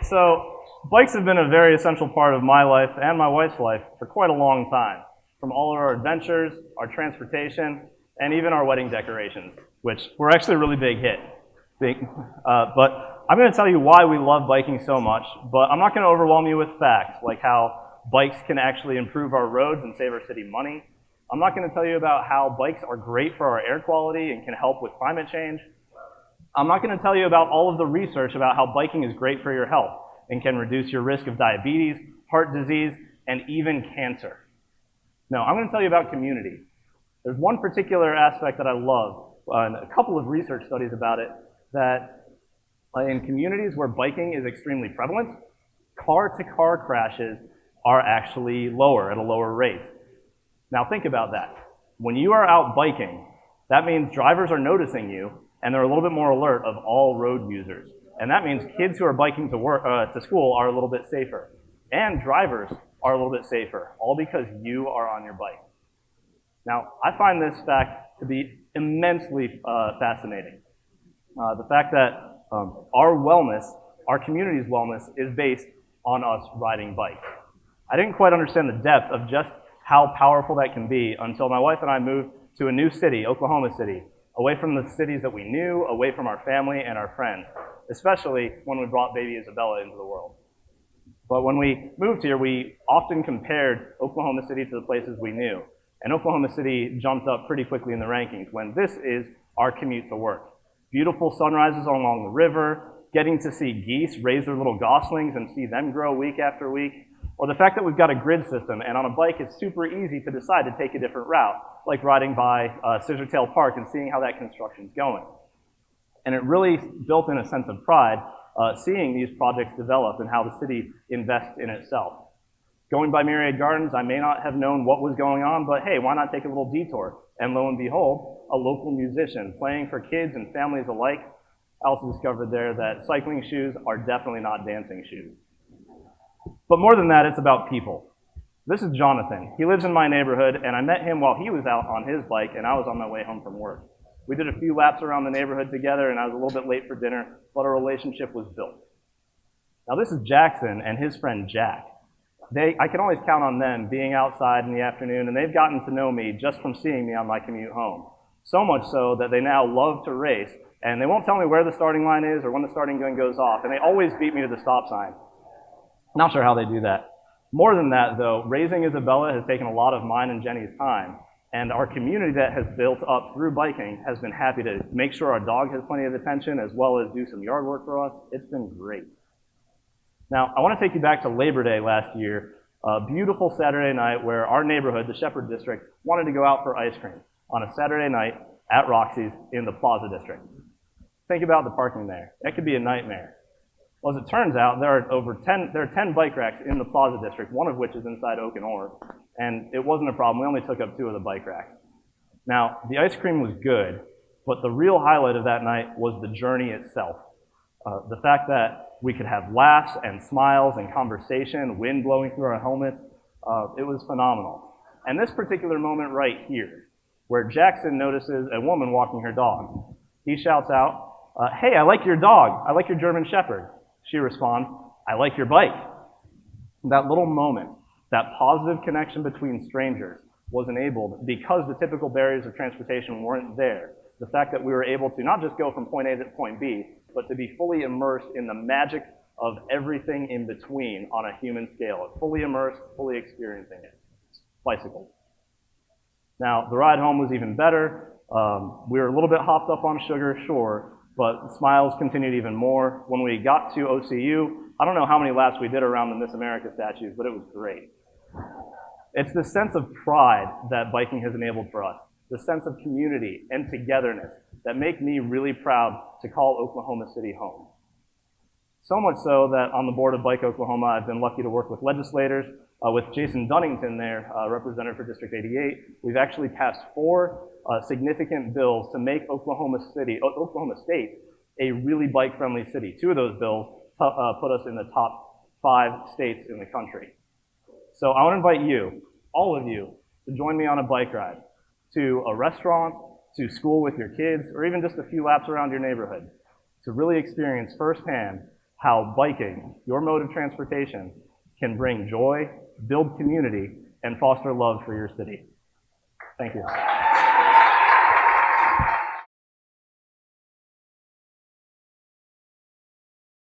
So bikes have been a very essential part of my life and my wife's life for quite a long time. From all of our adventures, our transportation, and even our wedding decorations, which were actually a really big hit. But I'm going to tell you why we love biking so much, but I'm not going to overwhelm you with facts, like how bikes can actually improve our roads and save our city money. I'm not going to tell you about how bikes are great for our air quality and can help with climate change. I'm not going to tell you about all of the research about how biking is great for your health and can reduce your risk of diabetes, heart disease, and even cancer. No, I'm going to tell you about community. There's one particular aspect that I love, and a couple of research studies about it, that in communities where biking is extremely prevalent, car-to-car crashes are actually lower, at a lower rate. Now think about that. When you are out biking, that means drivers are noticing you, and they're a little bit more alert of all road users. And that means kids who are biking to school are a little bit safer. And drivers are a little bit safer, all because you are on your bike. Now, I find this fact to be immensely fascinating. The fact that our wellness, our community's wellness, is based on us riding bikes. I didn't quite understand the depth of just how powerful that can be until my wife and I moved to a new city, Oklahoma City, away from the cities that we knew, away from our family and our friends, especially when we brought baby Isabela into the world. But when we moved here, we often compared Oklahoma City to the places we knew. And Oklahoma City jumped up pretty quickly in the rankings when this is our commute to work. Beautiful sunrises along the river, getting to see geese raise their little goslings and see them grow week after week, or the fact that we've got a grid system, and on a bike it's super easy to decide to take a different route, like riding by Scissortail Park and seeing how that construction's going. And it really built in a sense of pride seeing these projects develop and how the city invests in itself. Going by Myriad Gardens, I may not have known what was going on, but hey, why not take a little detour? And lo and behold, a local musician playing for kids and families alike. I also discovered there that cycling shoes are definitely not dancing shoes. But more than that, it's about people. This is Jonathan. He lives in my neighborhood, and I met him while he was out on his bike, and I was on my way home from work. We did a few laps around the neighborhood together, and I was a little bit late for dinner, but our relationship was built. Now this is Jackson and his friend Jack. I can always count on them being outside in the afternoon, and they've gotten to know me just from seeing me on my commute home. So much so that they now love to race, and they won't tell me where the starting line is or when the starting gun goes off, and they always beat me to the stop sign. Not sure how they do that. More than that, though, raising Isabela has taken a lot of mine and Jenny's time, and our community that has built up through biking has been happy to make sure our dog has plenty of attention as well as do some yard work for us. It's been great. Now, I want to take you back to Labor Day last year, a beautiful Saturday night where our neighborhood, the Shepherd District, wanted to go out for ice cream on a Saturday night at Roxy's in the Plaza District. Think about the parking there. That could be a nightmare. Well, as it turns out, there are 10 bike racks in the Plaza District, one of which is inside Canora, and it wasn't a problem. We only took up 2 of the bike racks. Now, the ice cream was good, but the real highlight of that night was the journey itself. The fact that we could have laughs and smiles and conversation, wind blowing through our helmets, it was phenomenal. And this particular moment right here, where Jackson notices a woman walking her dog, he shouts out, "Hey, I like your dog. I like your German Shepherd." She responds, "I like your bike." That little moment, that positive connection between strangers was enabled because the typical barriers of transportation weren't there. The fact that we were able to not just go from point A to point B, but to be fully immersed in the magic of everything in between on a human scale. Fully immersed, fully experiencing it. Bicycles. Now, the ride home was even better. We were a little bit hopped up on sugar, sure, but smiles continued even more. When we got to OCU, I don't know how many laps we did around the Miss America statues, but it was great. It's the sense of pride that biking has enabled for us, the sense of community and togetherness that make me really proud to call Oklahoma City home. So much so that on the board of Bike Oklahoma, I've been lucky to work with legislators. With Jason Dunnington there, representative for District 88, we've actually passed 4 significant bills to make Oklahoma State a really bike-friendly city. 2 of those bills put us in the top 5 states in the country. So I want to invite you, all of you, to join me on a bike ride to a restaurant, to school with your kids, or even just a few laps around your neighborhood to really experience firsthand how biking, your mode of transportation, can bring joy, build community, and foster love for your city. Thank you.